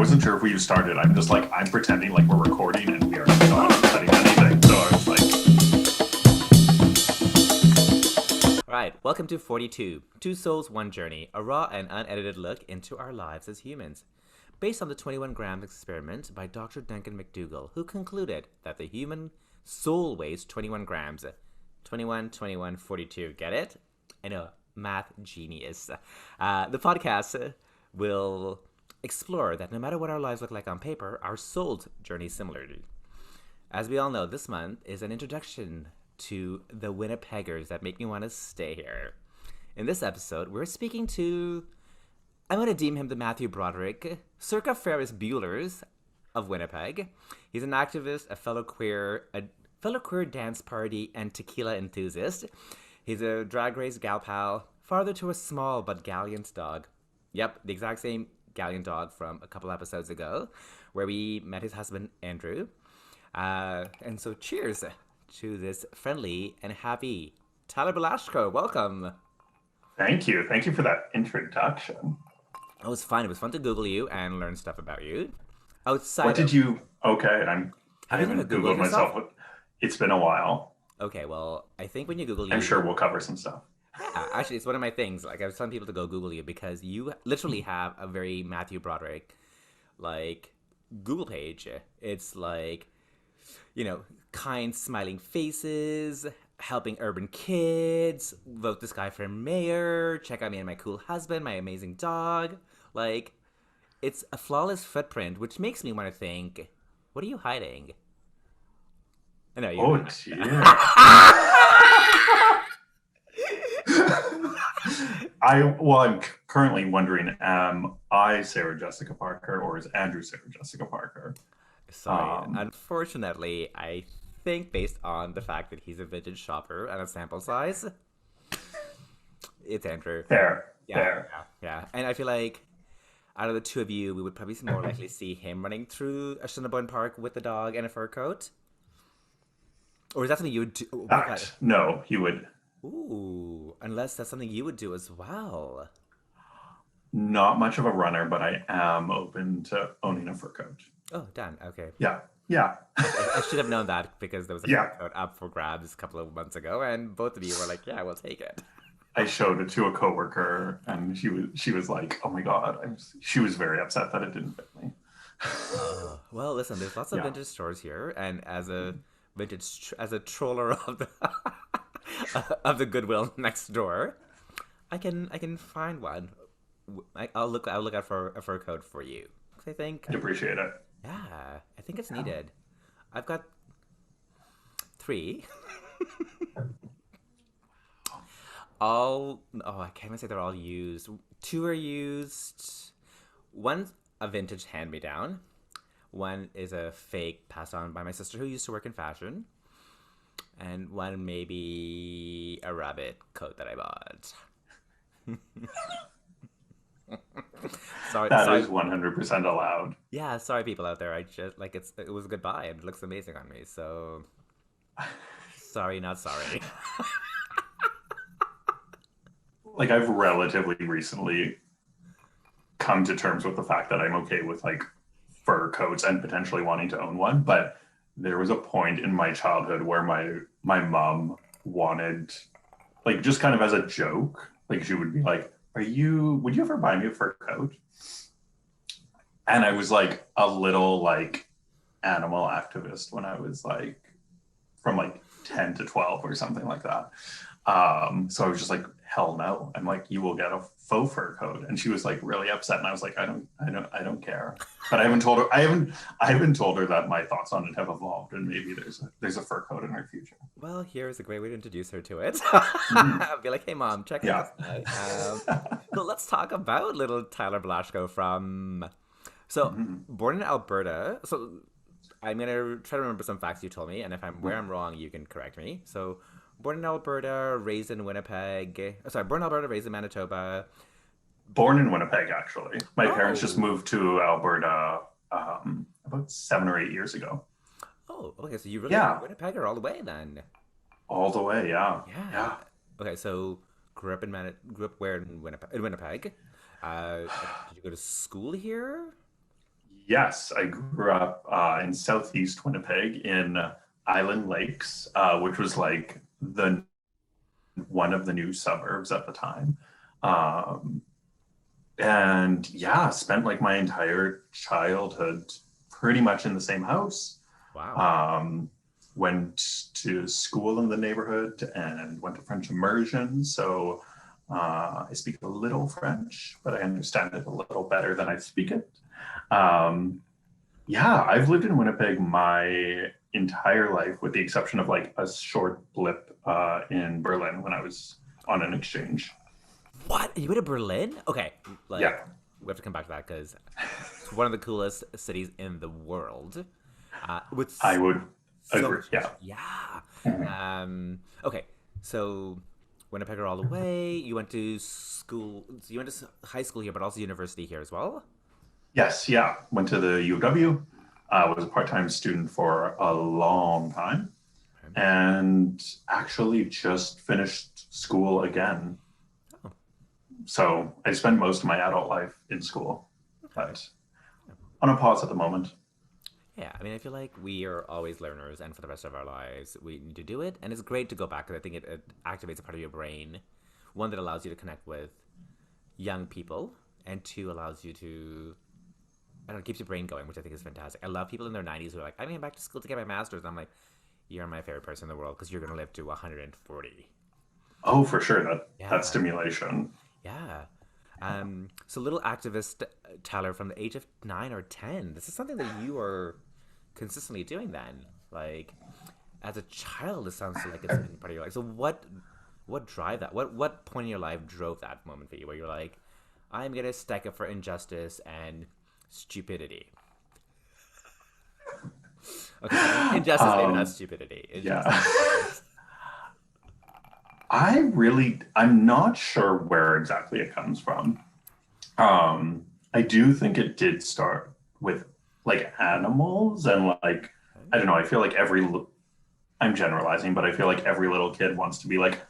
wasn't sure if we started. I'm just like, I'm pretending like we're recording and we are not setting anything. So I was like... All right, welcome to 42, Two Souls, One Journey, a raw and unedited look into our lives as humans. Based on the 21 grams experiment by Dr. Duncan MacDougall, who concluded that the human soul weighs 21 grams. 21, 21, 42, get it? I know, math genius. The podcast will explore that no matter what our lives look like on paper, our souls journey similarly. As we all know, this month is an introduction to the Winnipeggers that make me want to stay here. In this episode, we're speaking to, I'm going to deem him the Matthew Broderick, circa Feris Bulers of Winnipeg. He's an activist, a fellow queer dance party, and tequila enthusiast. He's a drag race gal pal, father to a small but gallant dog. Yep, the exact same gallant dog from a couple episodes ago, where we met his husband, Andew. And so cheers to this friendly and happy Tyler Blashko. Welcome. Thank you. Thank you for that introduction. It was fun. It was fun to Google you and learn stuff about you. Outside What did you... Okay, I haven't Googled Googled myself. It's been a while. Okay, well, I think when you Google you... I'm sure we'll cover some stuff. Actually, it's one of my things. Like, I was telling people to go Google you because you literally have a very Matthew Broderick, like, Google page. It's like, you know, kind, smiling faces, helping urban kids, vote this guy for mayor, check out me and my cool husband, my amazing dog. Like, it's a flawless footprint, which makes me want to think, what are you hiding? I know you. Oh, dear. I'm currently wondering, am I Sarah Jessica Parker or is Andrew Sarah Jessica Parker? Sorry. Unfortunately, I think based on the fact that he's a vintage shopper and a sample size, it's Andrew. Fair. Yeah. And I feel like out of the two of you, we would probably more likely see him running through Assiniboine Park with the dog and a fur coat. Or is that something you would do? Oh, no, he would. Ooh, unless that's something you would do as well. Not much of a runner, but I am open to owning a fur coat. Oh, done. Okay. Yeah. I should have known that because there was a fur coat up for grabs a couple of months ago, and both of you were like, "Yeah, we'll take it." I showed it to a coworker, and she was like, "Oh my god!" She was very upset that it didn't fit me. Well, listen, there's lots of vintage stores here, and as a troller of the of the Goodwill next door, I can find one. I'll look out for a fur coat for you. I think I'd appreciate it. Yeah, I think it's needed. I've got 3. I can't even say they're all used. 2 are used. One's a vintage hand-me-down. One is a fake passed on by my sister who used to work in fashion. And one maybe a rabbit coat that I bought. Sorry, that is 100% allowed. Yeah, sorry people out there. I just like it was a good buy and it looks amazing on me. So sorry, not sorry. Like I've relatively recently come to terms with the fact that I'm okay with like fur coats and potentially wanting to own one, but there was a point in my childhood where my mom wanted, like, just kind of as a joke, like she would be like, would you ever buy me a fur coat? And I was like a little like animal activist when I was like from like 10 to 12 or something like that. So I was just like, hell no. I'm like, you will get a faux fur coat. And she was like really upset. And I was like, I don't care. But I haven't told her that my thoughts on it have evolved and maybe there's a fur coat in our future. Well, here's a great way to introduce her to it. I'll be like, hey mom, check this out. So let's talk about little Tyler Blashko from, born in Alberta. So I'm going to try to remember some facts you told me. And if where I'm wrong, you can correct me. So born in Alberta, raised in Winnipeg. Born in Alberta, raised in Manitoba. Born in Winnipeg, actually. My parents just moved to Alberta about 7 or 8 years ago. Oh, okay. So you really are a Winnipegger all the way then? All the way, yeah. Okay, so grew up where in Winnipeg? Did you go to school here? Yes, I grew up in southeast Winnipeg in Island Lakes, which was like the one of the new suburbs at the time. Um, and yeah, spent like my entire childhood pretty much in the same house. Wow. Um, Went to school in the neighborhood and went to French immersion. So I speak a little French, but I understand it a little better than I speak it. Um, yeah, I've lived in Winnipeg my entire life, with the exception of like a short blip in Berlin when I was on an exchange. What? You went to Berlin? Okay, like Yeah, we have to come back to that because it's one of the coolest cities in the world. With I would so agree. much Yeah. history. Yeah. Okay, so Winnipeg all the way. You went to school. So you went to high school here, but also university here as well. Yes, yeah. Went to the U of W. Was a part-time student for a long time, Okay. and actually just finished school again. Oh, So I spent most of my adult life in school, okay. but on a pause at the moment. Yeah, I mean, I feel like we are always learners, and for the rest of our lives, we need to do it. And it's great to go back because I think it activates a part of your brain, one that allows you to connect with young people, and two allows you to, I don't know, keeps your brain going, which I think is fantastic. I love people in their 90s who are like, I'm going back to school to get my master's. And I'm like, you're my favorite person in the world because you're going to live to 140. Oh, for sure. That Yeah, stimulation. yeah. So little activist Tyler from the age of 9 or 10. This is something that you are consistently doing then. Like as a child, it sounds like it's been part of your life. So what drive that? What point in your life drove that moment for you where you're like, I'm gonna stack up for injustice and stupidity. Okay, so injustice, maybe not Um, stupidity. yeah. Injustice. I'm not sure where exactly it comes from. I do think it did start with like animals and like, I don't know, I feel like I'm generalizing, but I feel like every little kid wants to be like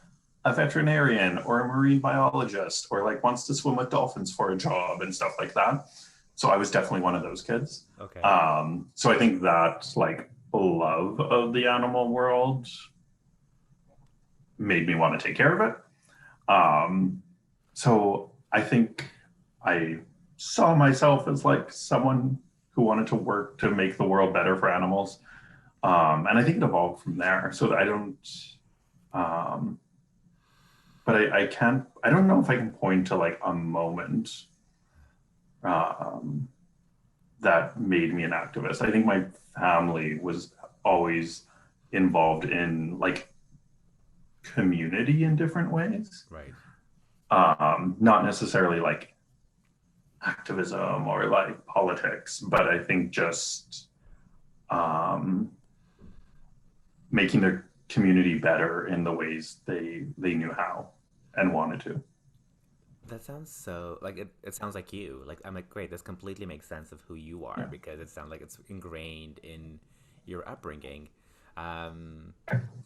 a veterinarian or a marine biologist or like wants to swim with dolphins for a job and stuff like that. So I was definitely one of those kids. Okay. So I think that like love of the animal world made me want to take care of it. So I think I saw myself as like someone who wanted to work to make the world better for animals. And I think it evolved from there. So that I don't, um, but I don't know if I can point to like a moment um, that made me an activist. I think my family was always involved in like community in different ways. Right. Not necessarily like activism or like politics, but I think just um, making their community better in the ways they knew how and wanted to. That sounds so like it sounds like you. Like I'm like, great, this completely makes sense of who you are Yeah. because it sounds like it's ingrained in your upbringing. Um,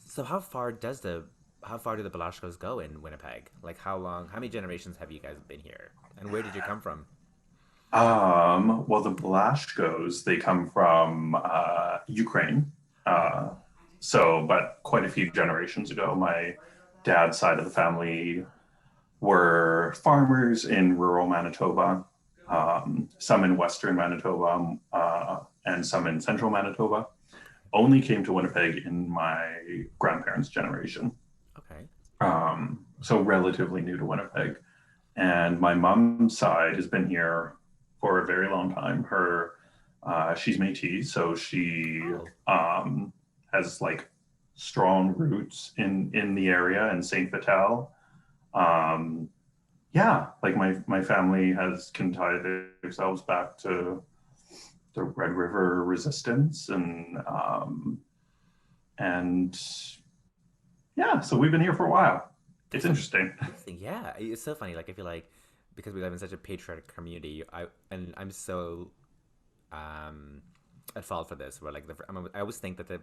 so how far do the Balashkos go in Winnipeg? Like how many generations have you guys been here? And where did you come from? Well, the Blashkos, they come from Ukraine. Uh, but quite a few generations ago, my dad's side of the family were farmers in rural Manitoba, some in western Manitoba, and some in central Manitoba. Only came to Winnipeg in my grandparents' generation. Okay. So relatively new to Winnipeg. And my mom's side has been here for a very long time. She's Métis, so she Oh, has like strong roots in the area in Saint Vital. Um, yeah, like my family can tie themselves back to the Red River resistance and yeah, so we've been here for a while. It's that's interesting. amazing. Yeah, it's so funny. Like I feel like because we live in such a patriotic community, I'm so um at fault for this. Where like I always think that the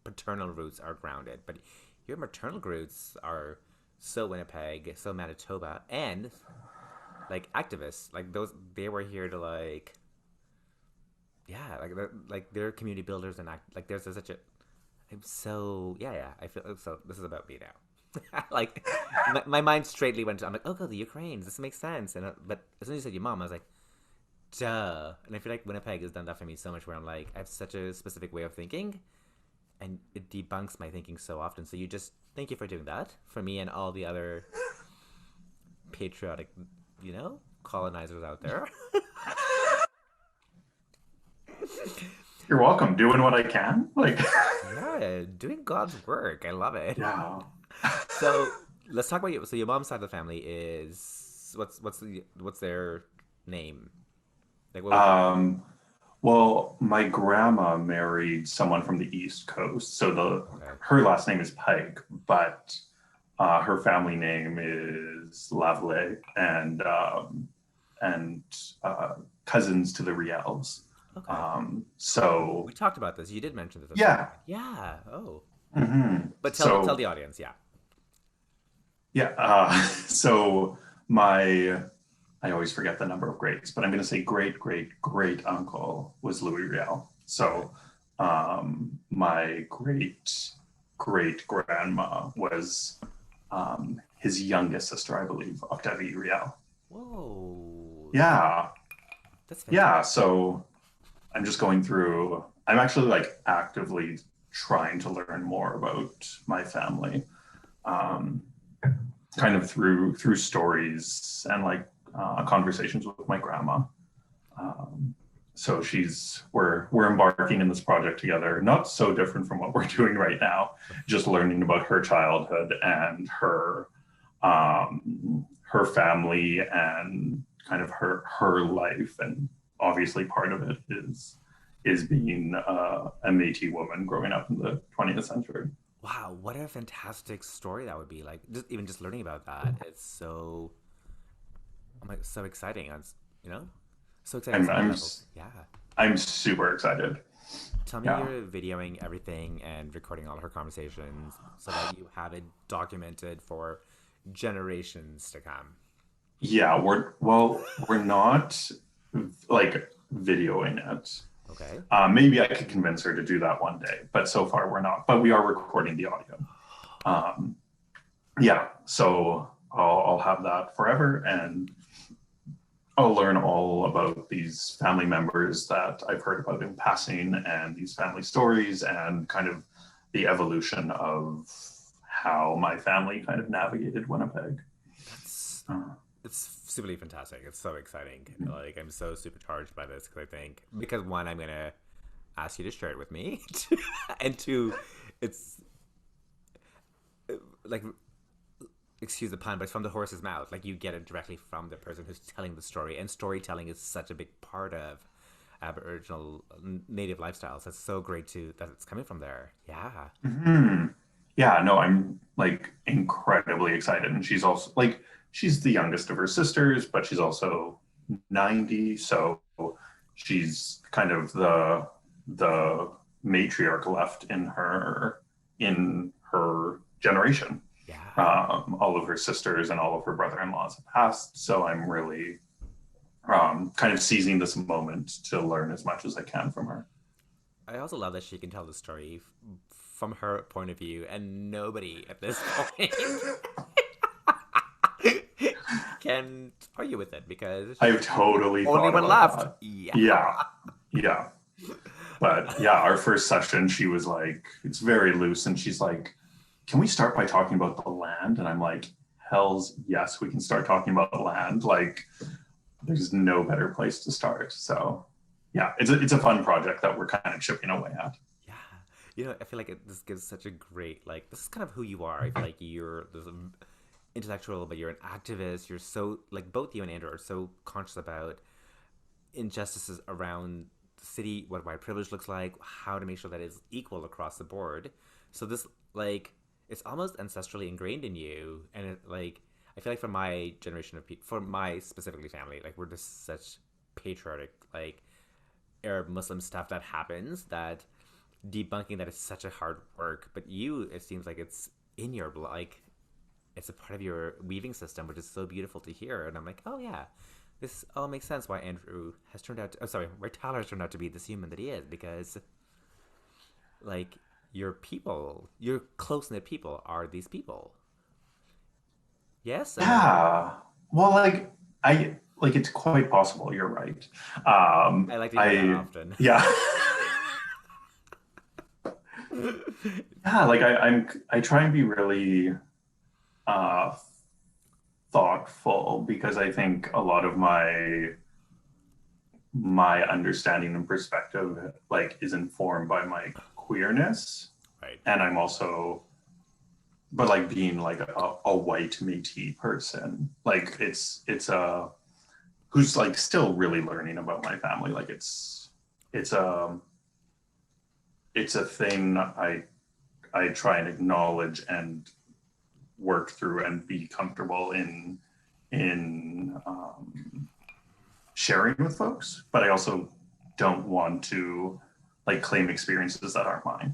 paternal roots are grounded, but your maternal roots are so Winnipeg, so Manitoba, and like activists. Like those, they were here to like like they're community builders and act like there's such a. I'm so yeah. I feel so. This is about me now. Like my mind straightly went to. I'm like, oh, the Ukrainians. This makes sense. And but as soon as you said your mom, I was like, duh. And I feel like Winnipeg has done that for me so much. Where I'm like, I have such a specific way of thinking, and it debunks my thinking so often. So you just thank you for doing that for me and all the other patriotic, colonizers out there. You're welcome. Doing what I can. Like, Yeah, doing God's work. I love it. yeah. So let's talk about you. So your mom's side of the family is what's their name? Like what? Well, my grandma married someone from the East Coast, so Okay. her last name is Pike, but her family name is Lavelle, and cousins to the Riels. Okay. So We talked about this. You did mention this. At yeah. some point. Yeah. Oh. Mm-hmm. But So tell the audience. Yeah. yeah. So I always forget the number of greats, but I'm going to say great great great uncle was Louis Riel. So my great great grandma was his youngest sister, I believe, Octavie Riel. Whoa. Yeah. That's fantastic. Yeah. So I'm just going through, I'm actually like actively trying to learn more about my family, kind of through stories and like conversations with my grandma. So we're embarking in this project together, not so different from what we're doing right now, just learning about her childhood and her family and kind of her life. And obviously part of it is being a Métis woman growing up in the 20th century. Wow, what a fantastic story that would be! Like, just learning about that, it's so, I'm like so exciting. So exciting on I'm so many I'm levels. Yeah. I'm super excited. Tell me Yeah. you're videoing everything and recording all her conversations so that you have it documented for generations to come. Yeah, we're not like videoing it. Okay. Maybe I could convince her to do that one day, but so far we're not. But we are recording the audio. Um, yeah, so I'll have that forever, and I'll learn all about these family members that I've heard about in passing, and these family stories, and kind of the evolution of how my family kind of navigated Winnipeg. That's Uh, it's simply fantastic. It's so exciting. Like I'm so supercharged by this because one, I'm gonna ask you to share it with me, and two, it's like excuse the pun, but it's from the horse's mouth. Like you get it directly from the person who's telling the story, and storytelling is such a big part of Aboriginal native lifestyles. That's so great too that it's coming from there. Yeah. mhm. Yeah, no, I'm like incredibly excited. And she's also like, she's the youngest of her sisters, but she's also 90. So she's kind of the matriarch left in her generation. Yeah. All of her sisters and all of her brother-in-laws have passed. So I'm really kind of seizing this moment to learn as much as I can from her. I also love that she can tell the story from her point of view, and nobody at this point can argue with it because I've totally only thought one about left. that. Yeah. Yeah, yeah. But yeah, our first session, she was like, it's very loose. And she's like, can we start by talking about the land? And I'm like, hell's yes, we can start talking about the land. Like, there's no better place to start. So yeah, it's a fun project that we're kind of chipping away at. Yeah. I feel like this gives such a great, like, this is kind of who you are. I feel like you're this intellectual, but you're an activist. You're so, like, both you and Andrew are so conscious about injustices around the city, what white privilege looks like, how to make sure that it's equal across the board. So this, like, it's almost ancestrally ingrained in you. And, like, I feel like for my generation of people, for my specifically family, like, we're just such patriotic, like, Arab Muslim stuff that happens that debunking that is such a hard work. But you, it seems like it's in your blood, like it's a part of your weaving system, which is so beautiful to hear. And I'm like, oh yeah, This all makes sense why Andrew has turned out. Why Tyler has turned out to be this human that he is, because like your close knit people are these people. Yes, am I right? Yeah. Well, I like it's quite possible. You're right. I like to hear that I often. yeah. Yeah, like I try and be really uh thoughtful because I think a lot of my understanding and perspective like is informed by my queerness, Right. and I'm also but like being like a white Métis person, like it's a who's like still really learning about my family. Like it's a it's a thing I try and acknowledge and work through and be comfortable in sharing with folks. But I also don't want to like claim experiences that aren't mine,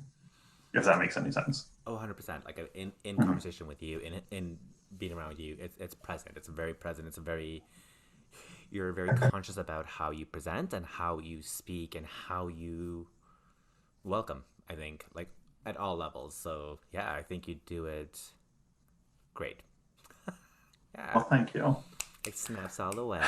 if that makes any sense. Oh, 100%. Like in Mhm. conversation with you, in being around you, it's present. It's very present. It's a very you're very conscious about how you present and how you speak and how you welcome. I think like at all levels. So yeah, I think you do it great. Yeah, Well, thank you. it snaps all the way.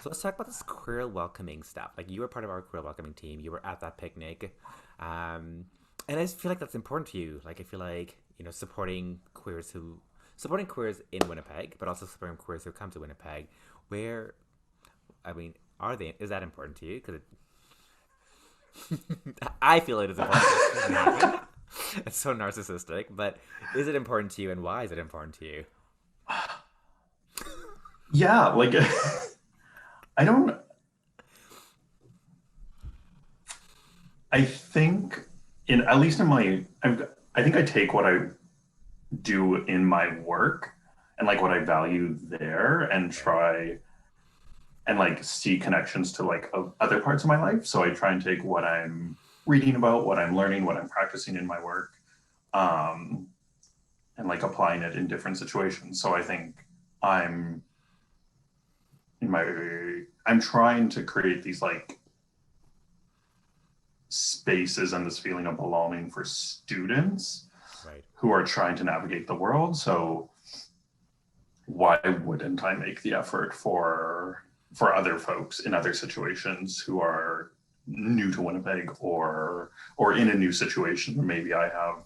So let's talk about this queer welcoming stuff. Like you were part of our queer welcoming team. You were at that picnic, and I just feel like that's important to you. Like I feel like supporting queers in Winnipeg, but also supporting queers who come to Winnipeg. Where, I mean, are they? Is that important to you? Because I feel it is important. It's so narcissistic, but is it important to you, and why is it important to you? Yeah, like I don't. I think in at least in my, I think I take what I do in my work and like what I value there and Right. try and like see connections to like other parts of my life. So I try and take what I'm reading about, what I'm learning, what I'm practicing in my work, um, and like applying it in different situations. So I think I'm in my, I'm trying to create these like spaces and this feeling of belonging for students Right. who are trying to navigate the world. So why wouldn't I make the effort for other folks in other situations who are new to Winnipeg or in a new situation? Maybe I have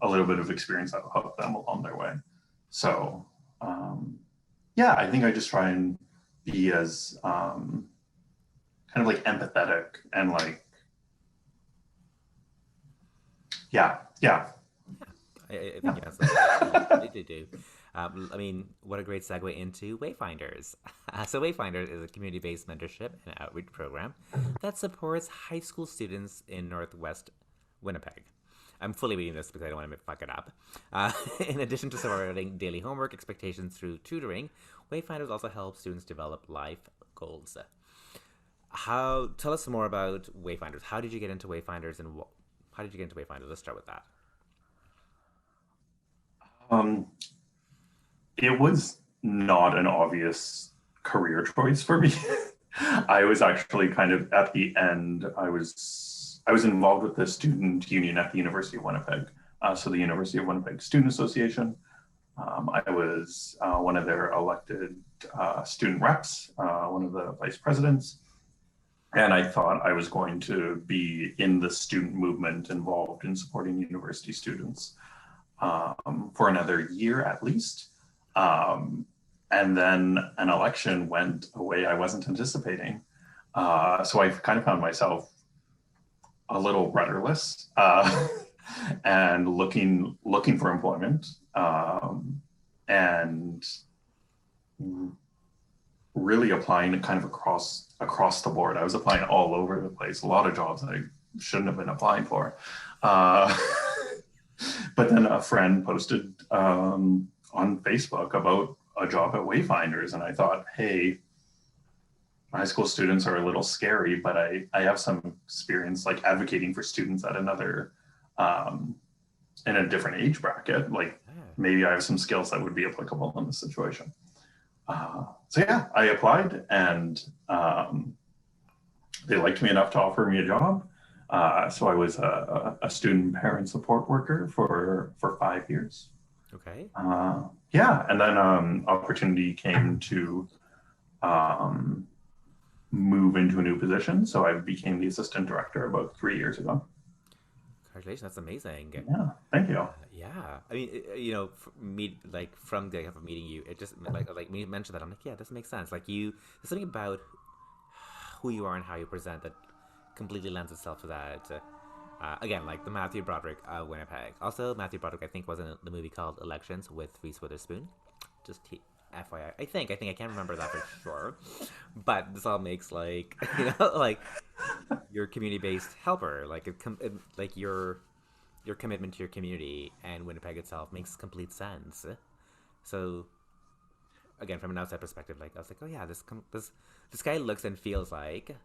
a little bit of experience that will help them along their way. So yeah, I think I just try and be as kind of like empathetic and like yeah I think yeah you answered that. You completely do. I mean, what a great segue into Wayfinders. So, Wayfinders is a community based mentorship and outreach program that supports high school students in Northwest Winnipeg. I'm fully reading this because I don't want to fuck it up. In addition to supporting daily homework expectations through tutoring, Wayfinders also help students develop life goals. How? Tell us more about Wayfinders. How did you get into Wayfinders, and how did you get into Wayfinders? Let's start with that. um it was not an obvious career choice for me. I was actually kind of at the end. I was involved with the student union at the University of Winnipeg. So the University of Winnipeg Student Association. I was one of their elected student reps, one of the vice presidents, and I thought I was going to be in the student movement involved in supporting university students for another year at least. Um, and then an election went a way I wasn't anticipating. So I kind of found myself a little rudderless and looking for employment, and really applying kind of across the board. I was applying all over the place, a lot of jobs that I shouldn't have been applying for. Uh, but then a friend posted on Facebook about a job at Wayfinders, and I thought, hey, high school students are a little scary, but I have some experience like advocating for students at another um, in a different age bracket. Like Yeah. maybe I have some skills that would be applicable in this situation. So yeah, I applied, and they liked me enough to offer me a job. So I was a student parent support worker for 5 years. Okay. Yeah, and then opportunity came to um, move into a new position. So I became the assistant director about 3 years ago. Congratulations, that's amazing. Yeah, thank you. Yeah, I mean, me like from the of meeting you, it just like me mentioned that I'm like, yeah, this makes sense. Like there's something about who you are and how you present that completely lends itself to that. Again, like the Matthew Broderick Winnipeg. Also, Matthew Broderick, I think, was in the movie called Elections with Reese Witherspoon. Just FYI, I can't remember that for sure, but this all makes like like your community-based helper, like like your commitment to your community and Winnipeg itself makes complete sense. So again, from an outside perspective, like I was like, oh yeah, this guy looks and feels like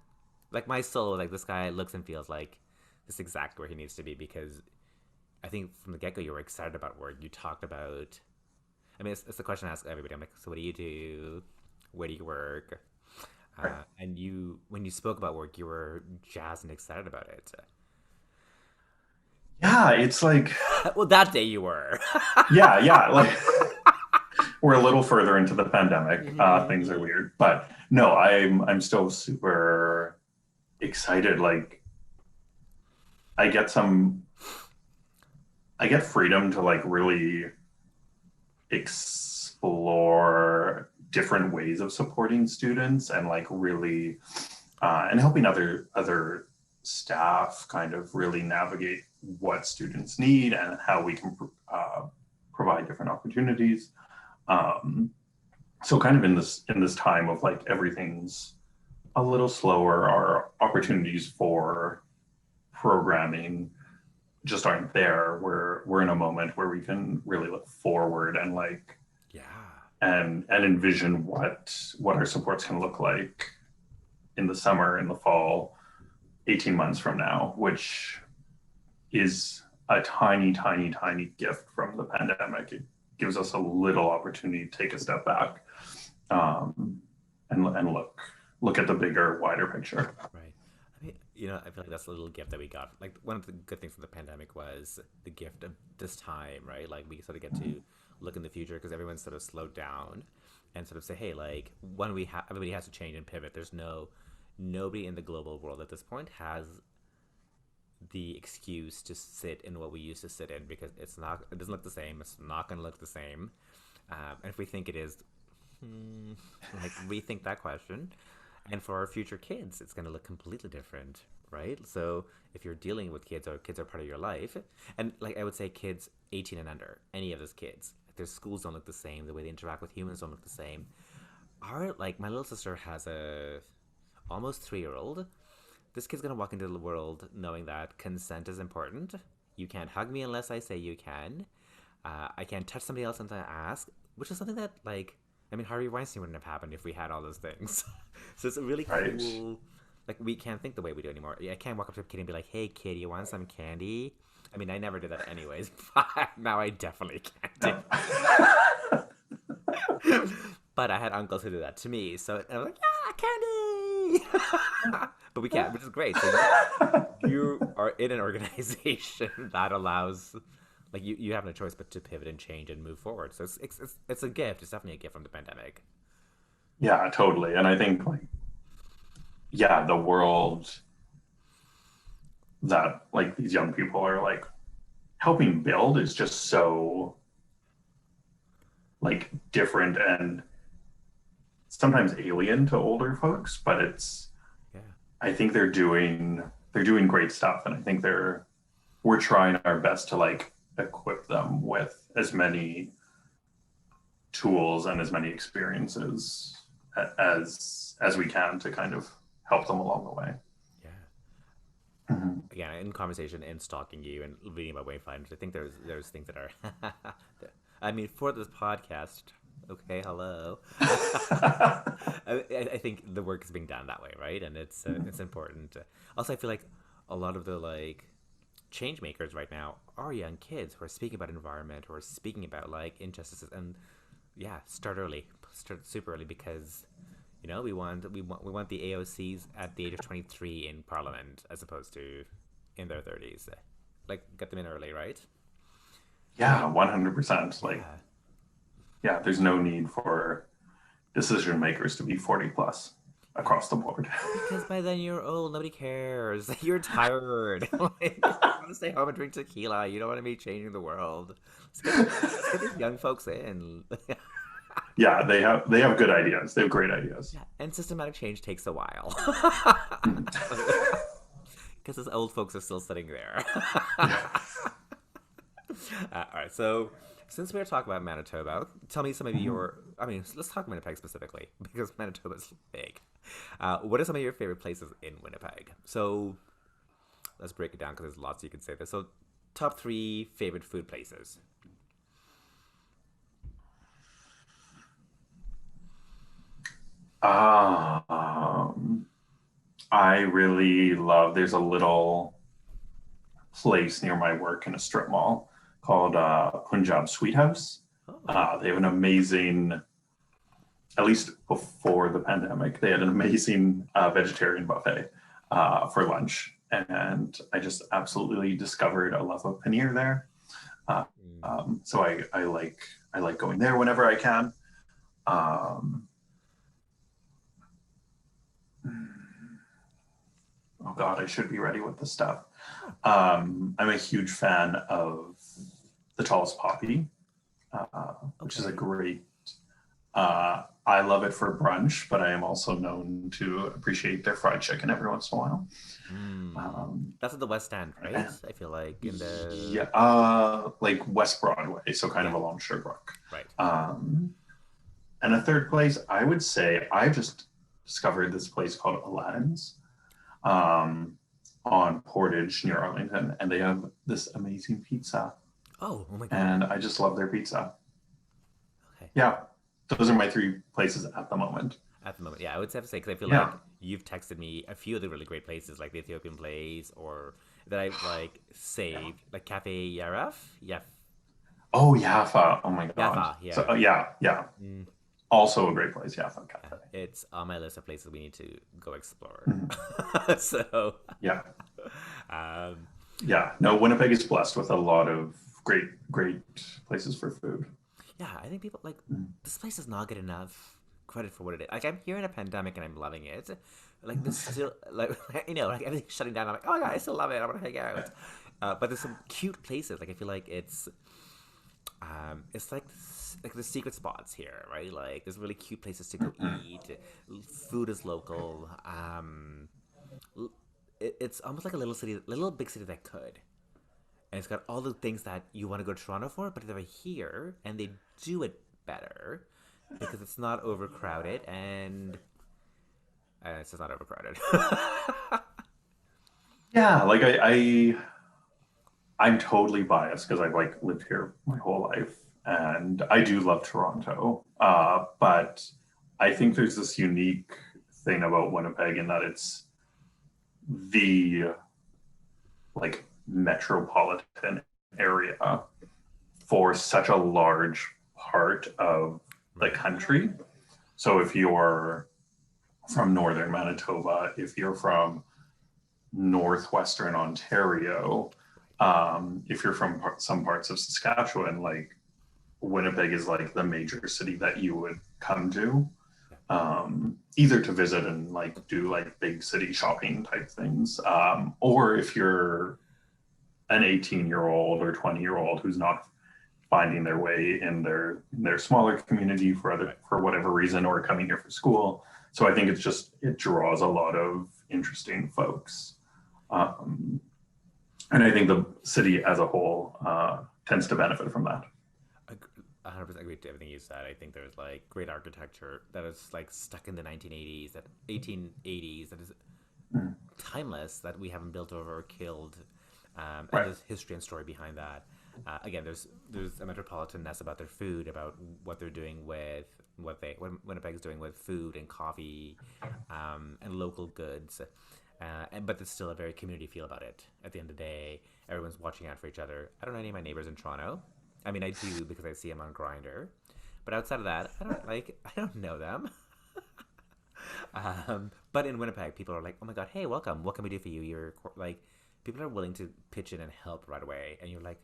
my soul, like this guy looks and feels like this exact where he needs to be, because I think from the get go you were excited about work. You talked about, I mean, it's the question I ask everybody. I'm like, so what do you do? Where do you work? And when you spoke about work, you were jazzed and excited about it. Yeah, it's like Well, that day you were. yeah, like we're a little further into the pandemic. Things are weird, but no, I'm still super excited. Like I get freedom to like really explore different ways of supporting students, and like really and helping other staff kind of really navigate what students need and how we can provide different opportunities. So kind of in this time of like everything's a little slower, our opportunities for programming just aren't there. We're in a moment where we can really look forward and like Yeah. and envision what our supports can look like in the summer, in the fall, 18 months from now, which is a tiny, tiny, tiny gift from the pandemic. It gives us a little opportunity to take a step back, and look at the bigger, wider picture. Right. I mean, I feel like that's a little gift that we got. Like one of the good things from the pandemic was the gift of this time, right? Like we sort of get to look in the future because everyone's sort of slowed down and sort of say, hey, like when everybody has to change and pivot. There's nobody in the global world at this point has the excuse to sit in what we used to sit in, because it doesn't look the same. It's not going to look the same. And if we think it is, like rethink that question. And for our future kids, it's going to look completely different, right? So if you're dealing with kids, or kids are part of your life, and like I would say kids 18 and under, any of those kids, like their schools don't look the same, the way they interact with humans don't look the same. Like my little sister has a almost 3-year-old. This kid's going to walk into the world knowing that consent is important. You can't hug me unless I say you can. I can't touch somebody else until I ask, which is something that, like, I mean, Harvey Weinstein wouldn't have happened if we had all those things. So it's a really cool. Like, we can't think the way we do anymore. I can't walk up to a kid and be like, "Hey, kid, you want some candy?" I mean, I never did that anyways, but now I definitely can't do. But I had uncles who did that to me, so I'm like, "Yeah, candy!" But we can't, which is great. So you are in an organization that allows. Like you have no choice but to pivot and change and move forward. So it's a gift. It's definitely a gift from the pandemic. Yeah, totally. And I think like, yeah, the world that like these young people are like helping build is just so like different and sometimes alien to older folks, but Yeah. I think they're doing great stuff, and I think we're trying our best to like equip them with as many tools and as many experiences as we can to kind of help them along the way. Yeah. Again, in conversation and stalking you and reading about Wayfinders, I think there's things that are. I mean, for this podcast, okay, hello. I think the work is being done that way, right? And it's important. Also, I feel like a lot of the like change makers right now are young kids who are speaking about environment, or speaking about like injustices, and yeah, start early. start super early because we want the AOCs at the age of 23 in Parliament as opposed to in their 30s. Like get them in early, right? Yeah, 100%. Like, Yeah. yeah, there's no need for decision makers to be 40 plus across the board. Because by then you're old, nobody cares. You're tired. Like, you want to stay home and drink tequila. You don't want to be changing the world. Let's get these young folks in. Yeah, they have good ideas. They have great ideas. Yeah, and systematic change takes a while. Mm. Because those old folks are still sitting there. Yeah. All right, so since we are talking about Manitoba, tell me some of Mhm. your. I mean, let's talk Winnipeg specifically because Manitoba's big. What are some of your favorite places in Winnipeg? So let's break it down because there's lots you could say there. So, top three favorite food places. Um, I really love. There's a little place near my work in a strip mall called Punjab Sweet House. Oh, They have an amazing, at least before the pandemic, they had an amazing vegetarian buffet for lunch, and I just absolutely discovered a love of paneer there. Uh, mm, so I like going there whenever I can. Um, oh God, I should be ready with the stuff. I'm a huge fan of the Tallest Poppy, which is a okay. great. I love it for brunch, but I am also known to appreciate their fried chicken every once in a while. Mm. Um, That's at the West End, right? I feel like in the yeah, like West Broadway, so kind of yeah, along Sherbrooke. right. Um, and a third place, I would say, I just discovered this place called Aladdin's um, on Portage near Arlington, and they have this amazing pizza, Oh my God. and I just love their pizza. Okay. Yeah, those are my three places at the moment. At the moment, yeah, I would have to say because I feel like Yeah. you've texted me a few of the really great places, like the Ethiopian place, or that I like saved, like Cafe Yaraf. Yeah, Oh, Jaffa. Oh my God. Yafa. So Yeah. yeah, yeah. Mm, Also a great place, Jaffa yeah, Cafe. it's on my list of places we need to go explore. Mhm. So, Yeah, um, yeah. No, Winnipeg is blessed with a lot of great places for food. yeah, I think people like Mhm. this place does not get enough credit for what it is. Like I'm here in a pandemic and I'm loving it. Like this still like like everything's shutting down. I'm like, oh my God, I still love it. I want to hang out. But there's some cute places. Like I feel like it's like the secret spots here, right? Like there's really cute places to go eat. Food is local. It's almost like a little city, little big city that could. And it's got all the things that you want to go to Toronto for, but they're here and they do it better because it's not overcrowded and it's just not overcrowded. Yeah, like I'm totally biased because I've like lived here my whole life, and I do love Toronto. But I think there's this unique thing about Winnipeg in that it's the like metropolitan area for such a large part of the Right. country. So if you're from northern Manitoba, if you're from northwestern Ontario, if you're from some parts of Saskatchewan, like Winnipeg is like the major city that you would come to, Yeah. either to visit and like do like big city shopping type things, or if you're an 18-year-old or 20-year-old who's not finding their way in their smaller community Right. for whatever reason, or coming here for school. So I think it draws a lot of interesting folks. Um, and I think the city as a whole tends to benefit from that. 100% agree to everything you said. I think there's like great architecture that is like stuck in the 1980s, that 1880s, that is Mm. timeless, that we haven't built over or killed, and Right. there's history and story behind that. Again, there's a metropolitanness about their food, about what they're doing with what Winnipeg's doing with food and coffee, and local goods. But there's still a very community feel about it. At the end of the day, everyone's watching out for each other. I don't know any of my neighbors in Toronto. I mean, I do because I see them on Grinder, But outside of that, I don't know them. But in Winnipeg, people are like, "Oh my god, hey, welcome! What can we do for you?" You're like, people are willing to pitch in and help right away, and you're like,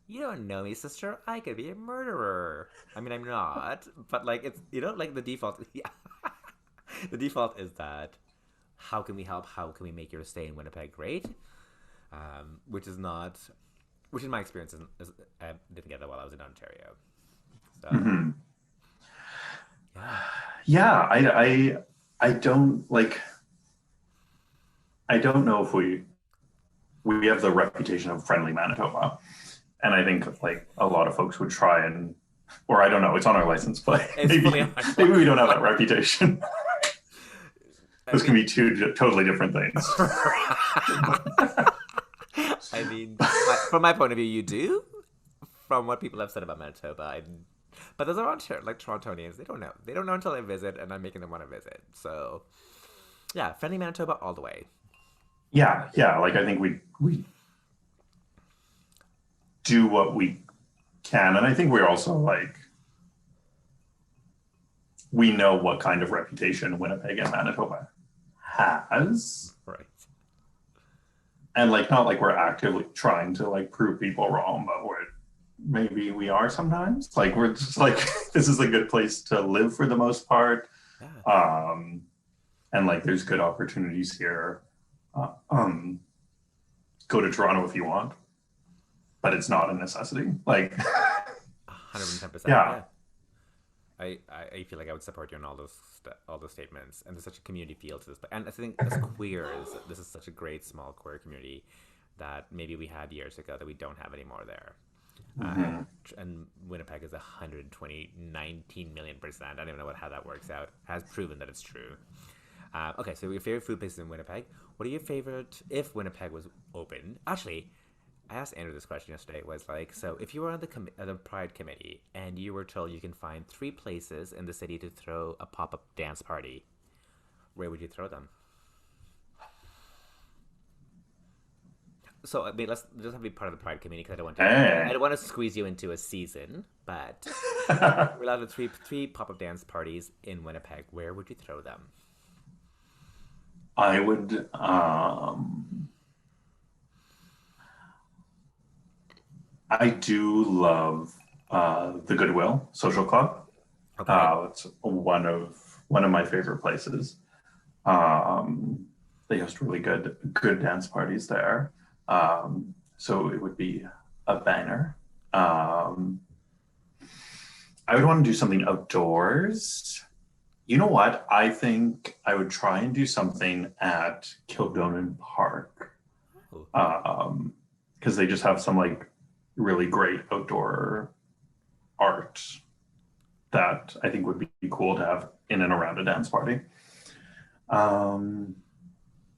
"You don't know me, sister. I could be a murderer." I mean, I'm not, but like, it's like the default. Yeah, the default is that how can we help? How can we make your stay in Winnipeg great? Which is not, which in my experience I didn't get that while I was in Ontario. So Mm-hmm. yeah, Yeah, I don't like. I don't know if we have the reputation of friendly Manitoba, and I think like a lot of folks would try and, or I don't know, it's on our license plate. Maybe we don't have that reputation. Those can be two totally different things. I mean, from my point of view, you do. From what people have said about Manitoba, but those are like Torontonians. They don't know. They don't know until they visit, and I'm making them want to visit. So, yeah, friendly Manitoba all the way. Yeah. Like I think we do what we can, and I think we're also like we know what kind of reputation Winnipeg and Manitoba has, right? And like not like we're actively trying to like prove people wrong, but maybe we are sometimes. Like we're just like this is a good place to live for the most part, and like there's good opportunities here. Go to Toronto if you want, but it's not a necessity. Like 110%. Yeah. I feel like I would support you on all those statements, and there's such a community feel to this. And I think as queers, this is such a great small queer community that maybe we had years ago that we don't have anymore there. Mm-hmm. And Winnipeg is 19 million%. I don't even know how that works out. Has proven that it's true. Okay, so your favorite food places in Winnipeg. What are your favorite if Winnipeg was open? Actually, I asked Andrew this question yesterday. Was like, so if you were on the Pride committee and you were told you can find 3 places in the city to throw a pop-up dance party, where would you throw them? So I mean, let's just have to be part of the Pride committee because I don't want to squeeze you into a season, but we're allowed to three pop-up dance parties in Winnipeg. Where would you throw them? I would I do love the Goodwill Social Club. Okay. It's one of my favorite places. They host really good dance parties there. So it would be a banger. I would want to do something outdoors. You know what? I think I would try and do something at Kildonan Park. Because they just have some like really great outdoor art that I think would be cool to have in and around a dance party. And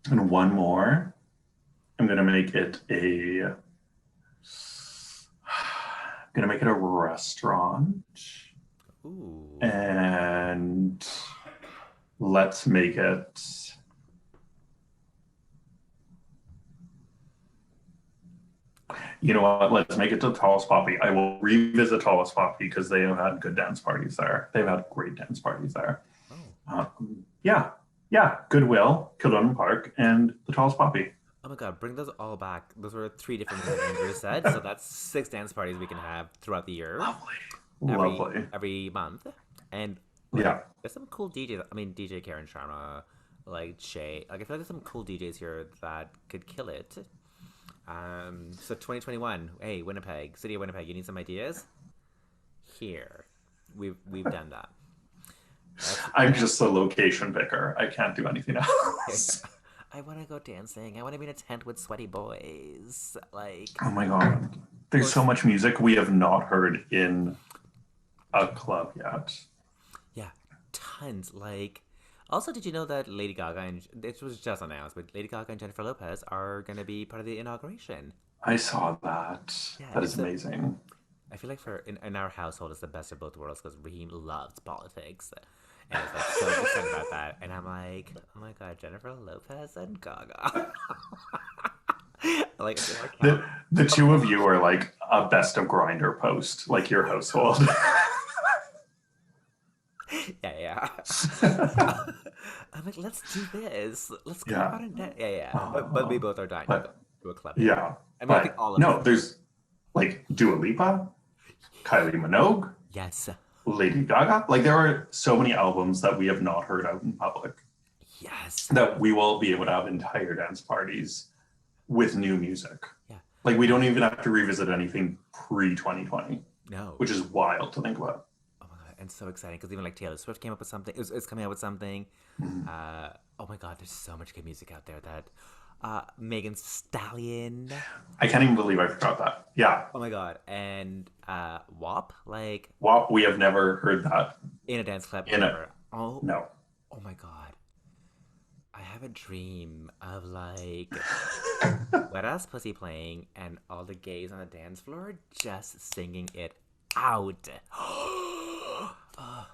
one more, I'm gonna make it a restaurant. Ooh. And let's make it you know what, let's make it to Tallest Poppy. I will revisit Tallest Poppy because they have had good dance parties there. They've had great dance parties there. Yeah, Goodwill, Kildonan Park, and the Tallest Poppy. Oh my god, bring those all back. Those were 3 different things Andrew said, so that's 6 dance parties we can have throughout the year. Lovely. Every month. And yeah, there's some cool DJs. I mean, DJ Karen Sharma, like Shay. Like I feel like there's some cool DJs here that could kill it. So 2021. Hey, Winnipeg, City of Winnipeg. You need some ideas? Here, we've done that. I'm just a location picker. I can't do anything else. I want to go dancing. I want to be in a tent with sweaty boys. Like, oh my god, there's so much music we have not heard in a club yet. Yeah, tons. Like, also, did you know that Lady Gaga and it was just announced, but Lady Gaga and Jennifer Lopez are going to be part of the inauguration? I saw that. Yeah, that is amazing. I feel like in our household, it's the best of both worlds because Raheem loves politics. And I was like so excited about that. And I'm like, oh my god, Jennifer Lopez and Gaga. Like the two of you are like a best of Grindr post, like your household. I'm like, let's do this. Let's go Yeah. out and dance. Yeah, yeah. But we Uh, both are dying to go but to a club here. yeah, I mean, I think but all of us. no, there's like Dua Lipa, Kylie Minogue, Yes, Lady Gaga. Like there are so many albums that we have not heard out in public yes, that we will be able to have entire dance parties with new music. yeah. Like we don't even have to revisit anything pre 2020, No. which is wild to think about. Oh my god, and so exciting because even like Taylor Swift came up with something. It's coming out with something. Mhm. Oh my god, there's so much good music out there that. Megan Stallion. I can't even believe I forgot that. Yeah. Oh my god, and WAP, like Wow, we have never heard that in a dance club in a ever. Oh, no. oh my god. I have a dream of like wet ass pussy playing and all the gays on the dance floor just singing it out. Oh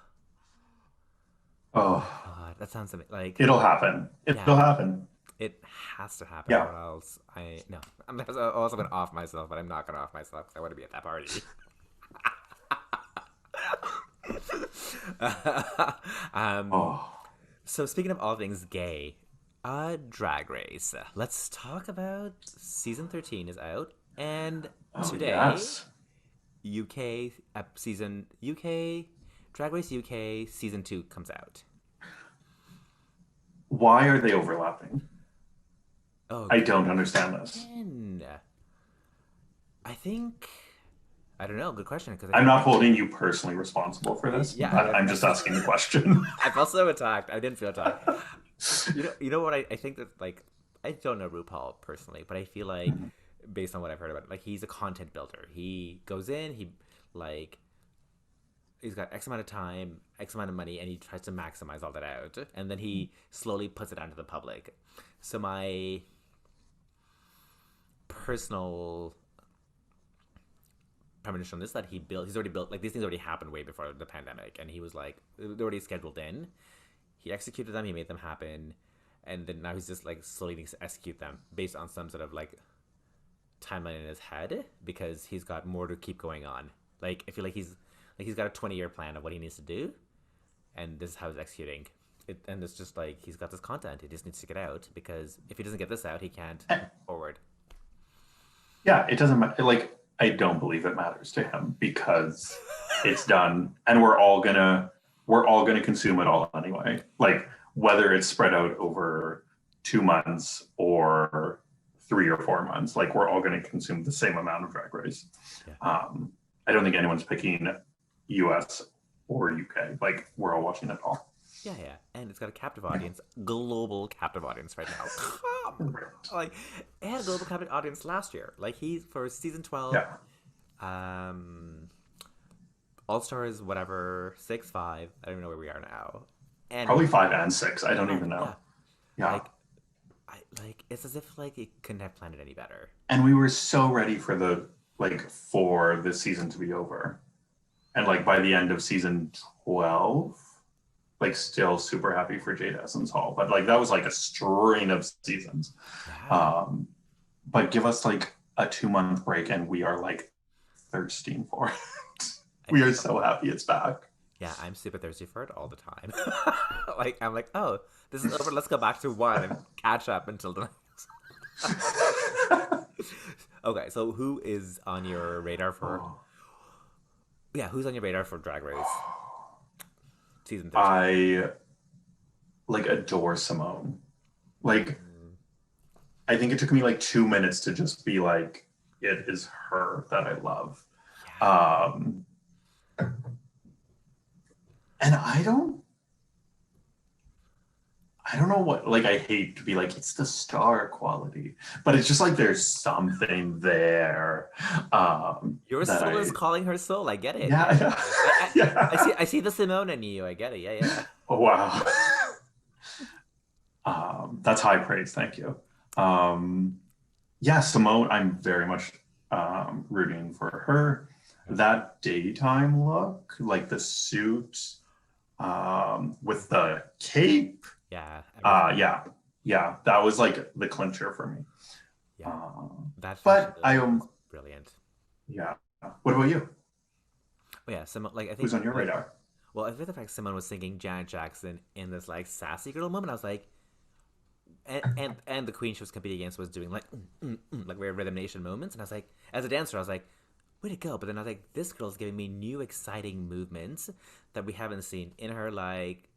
Oh, god, that sounds like it'll happen. It'll yeah, happen. it has to happen Yeah. or else I no. I'm also gonna off myself, but I'm not gonna off myself because I want to be at that party. um, Oh, so speaking of all things gay, Drag Race. Let's talk about season 13 is out, and oh today yes. UK Drag Race UK season 2 comes out. Why are they overlapping? Oh, I don't understand this. again. I think I don't know. Good question because I'm not holding you personally responsible for this, yeah, but I'm just asking the question. I felt so attacked. I didn't feel attacked. You know what? I think that like I don't know RuPaul personally, but I feel like based on what I've heard about it, like he's a content builder. He goes in, like he's got X amount of time, X amount of money, and he tries to maximize all that out, and then he slowly puts it out to the public. So my personal premonition on this that he's already built like these things already happened way before the pandemic, and he was like they're already scheduled in. He executed them, he made them happen, and then now he's just like slowly needs to execute them based on some sort of like timeline in his head because he's got more to keep going on. Like I feel like he's got a 20-year plan of what he needs to do, and this is how he's executing it. And it's just like he's got this content, he just needs to get out because if he doesn't get this out, he can't move forward. Yeah, it doesn't matter. Like, I don't believe it matters to him because it's done, and we're all gonna consume it all anyway. Like whether it's spread out over 2 months or 3 or 4 months, like we're all gonna consume the same amount of Drag Race. Yeah. I don't think anyone's picking US or UK. Like we're all watching it all. Yeah, and it's got a captive audience, global captive audience right now. Like, it had a global captive audience last year. Like, he's for season 12, Yeah. All Stars, whatever, 6, 5. I don't even know where we are now. And Probably 5 and 6. I don't even know. Yeah. Like, it's as if like it couldn't have planned it any better. And we were so ready for for this season to be over. And like by the end of season 12, like still super happy for Jade Essence Hall. But like that was like a string of seasons. Yeah. But give us like a 2-month break and we are like thirsting for it. We are so happy it's back. Yeah, I'm super thirsty for it all the time. Like I'm like, oh, this is over. Let's go back to 1 and catch up until the next. Okay, so who is on your radar for? Yeah, who's on your radar for Drag Race season 13? I like adore Simone. Like, I think it took me like 2 minutes to just be like, it is her that I love. Yeah. And I don't know what, like, I hate to be like, it's the star quality, but it's just like there's something there. Your that soul is calling her soul. I get it. Yeah. Yeah. I see the Simone in you. I get it. Yeah. Oh, wow. That's high praise. Thank you. Yeah, Simone, I'm very much rooting for her. That daytime look, like the suit with the cape. Yeah. Yeah. That was like the clincher for me. Yeah. But I am brilliant. Yeah. What about you? Oh, yeah. Simone, like I think Who's on your radar? Well, I feel the fact someone was singing Janet Jackson in this like sassy girl moment. I was like, and the queen she was competing against was doing like like weird Rhythm Nation moments, and I was like, as a dancer, I was like, way to go. But then I was like, this girl's giving me new exciting movements that we haven't seen in her like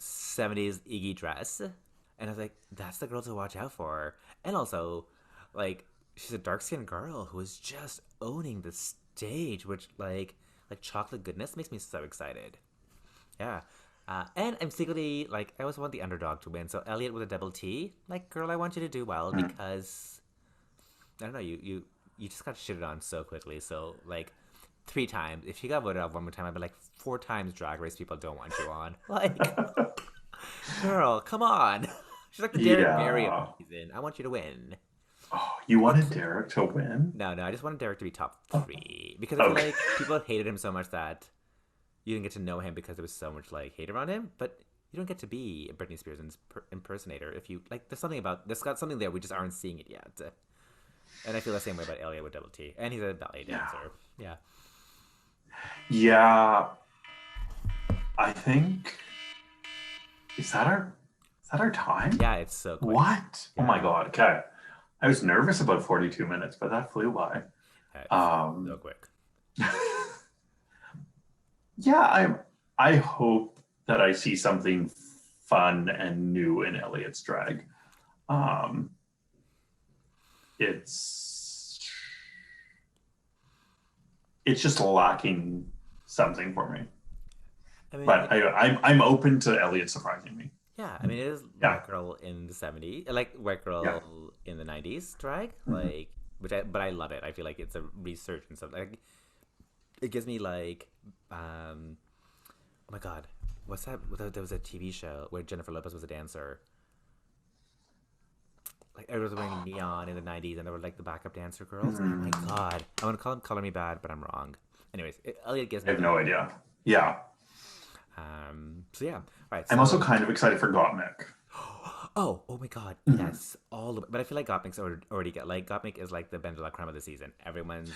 70s Iggy dress, and I was like, that's the girl to watch out for. And also, like, she's a dark skinned girl who is just owning the stage, which like chocolate goodness makes me so excited. Yeah. And I'm secretly, like, I always want the underdog to win. So Elliot with a double T, like, girl, I want you to do well because, I don't know, you just got shitted on so quickly. So, like, 3 times. If you got voted off one more time, I'd be like, 4 times Drag Race people don't want you on. Like, girl, come on. She's like the Derek Barry of the season. I want you to win. Oh, you wanted Derek to win? No, I just wanted Derek to be top 3. Because I feel like people hated him so much that you didn't get to know him because there was so much like hate around him, but you don't get to be a Britney Spears impersonator if you like. There's got something there. We just aren't seeing it yet, and I feel the same way about Elliot with double T, and he's a ballet dancer. Yeah. I think is that our time? Yeah, it's so quick. What? Yeah. Oh my god. Okay, I was nervous about 42 minutes, but that flew by. So quick. Yeah, I hope that I see something fun and new in Elliot's drag. It's just lacking something for me. I mean, but I'm open to Elliot surprising me. Yeah, I mean, it is white girl in the 70s, like white girl in the 90s drag, like but I love it. I feel like it's a resurgence of like. It gives me like, oh my god, what's that? There was a TV show where Jennifer Lopez was a dancer. Like everyone was wearing neon in the 90s, and they were like the backup dancer girls. Oh my god, I want to call them Color Me Bad, but I'm wrong. Anyways, Elliot gives me. I have no idea. Yeah. So yeah, right. I'm also kind of excited for Gottmik. Oh my god, yes, but I feel like Gottmik's already got like Gottmik is like the Ben de la Creme of the season. Everyone's.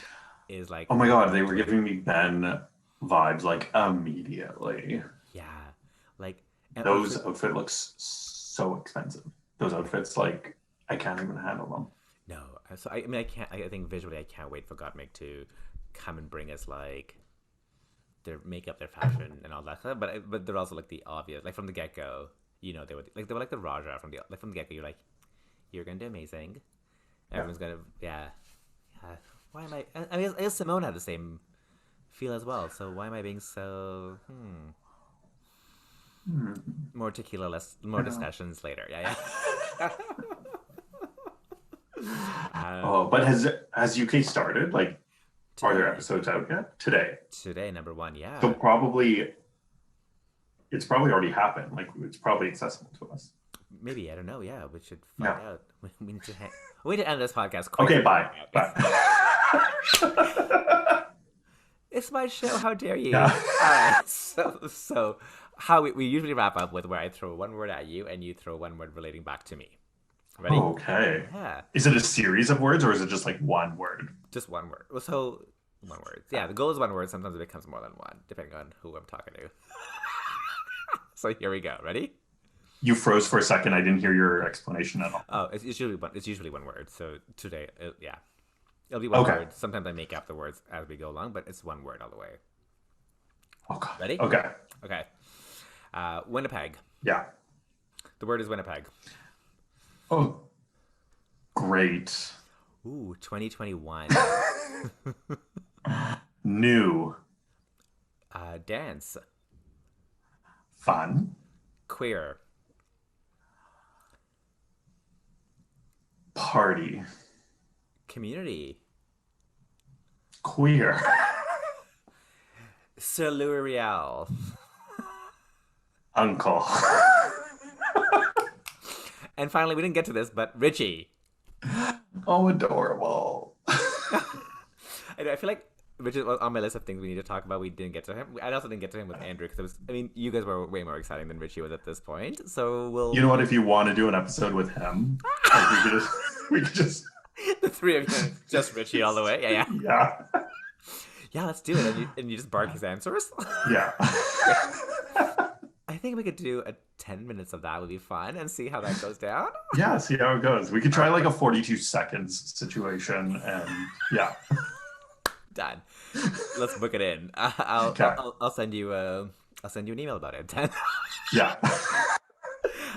Is like, oh my god, they were giving me Ben vibes like immediately. Yeah, like those outfits looks so expensive. Those outfits, like, I can't even handle them. No, so I mean, I think visually, I can't wait for Gottmik to come and bring us like their makeup, their fashion, and all that stuff. But they're also like the obvious, like from the get go. You know, they were like the Raja from the get go. You're like, you're gonna do amazing. Everyone's gonna Why am I mean, I guess Simone had the same feel as well. So why am I being so? More tequila, more discussions later. Yeah. But has UK started? Like, are there episodes out yet? Today, number 1. Yeah. So it's probably already happened. Like, it's probably accessible to us. Maybe, I don't know. Yeah, we should find out. We need to end this podcast quickly. Okay, bye. It's my show. How dare you? Yeah. All right. So how we usually wrap up with where I throw one word at you and you throw one word relating back to me. Ready? Okay. Yeah. Is it a series of words or is it just like one word? Just one word. So 1 word. Yeah, the goal is 1 word. Sometimes it becomes more than one, depending on who I'm talking to. So here we go. Ready? You froze for a second. I didn't hear your explanation at all. Oh, it's usually 1 word. So today, it'll be 1 word. Sometimes I make up the words as we go along, but it's 1 word all the way. Okay. Ready? Okay. Winnipeg. Yeah. The word is Winnipeg. Oh, great. Ooh, 2021. New. Dance. Fun. Queer. Party. Community. Queer. Sir Louis Riel. Uncle. And finally, we didn't get to this, but Richie. Oh, adorable. I feel like Richie was on my list of things we need to talk about. We didn't get to him. I also didn't get to him with Andrew because you guys were way more exciting than Richie was at this point. So we'll. You know what? If you want to do an episode with him, like we could just the 3 of you, just Richie all the way. Yeah. Yeah, let's do it. And you just bark his answers. Yeah. I think we could do 10 minutes of that would be fun and see how that goes down. Yeah, see how it goes. We could try like a 42 seconds situation, and yeah. Done. Let's book it in. I'll send you an email about it. Yeah.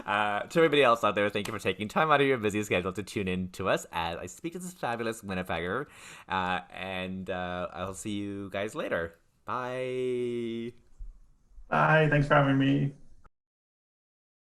To everybody else out there, thank you for taking time out of your busy schedule to tune in to us as I speak to this fabulous Winnipegger. And I'll see you guys later. Bye. Bye. Thanks for having me.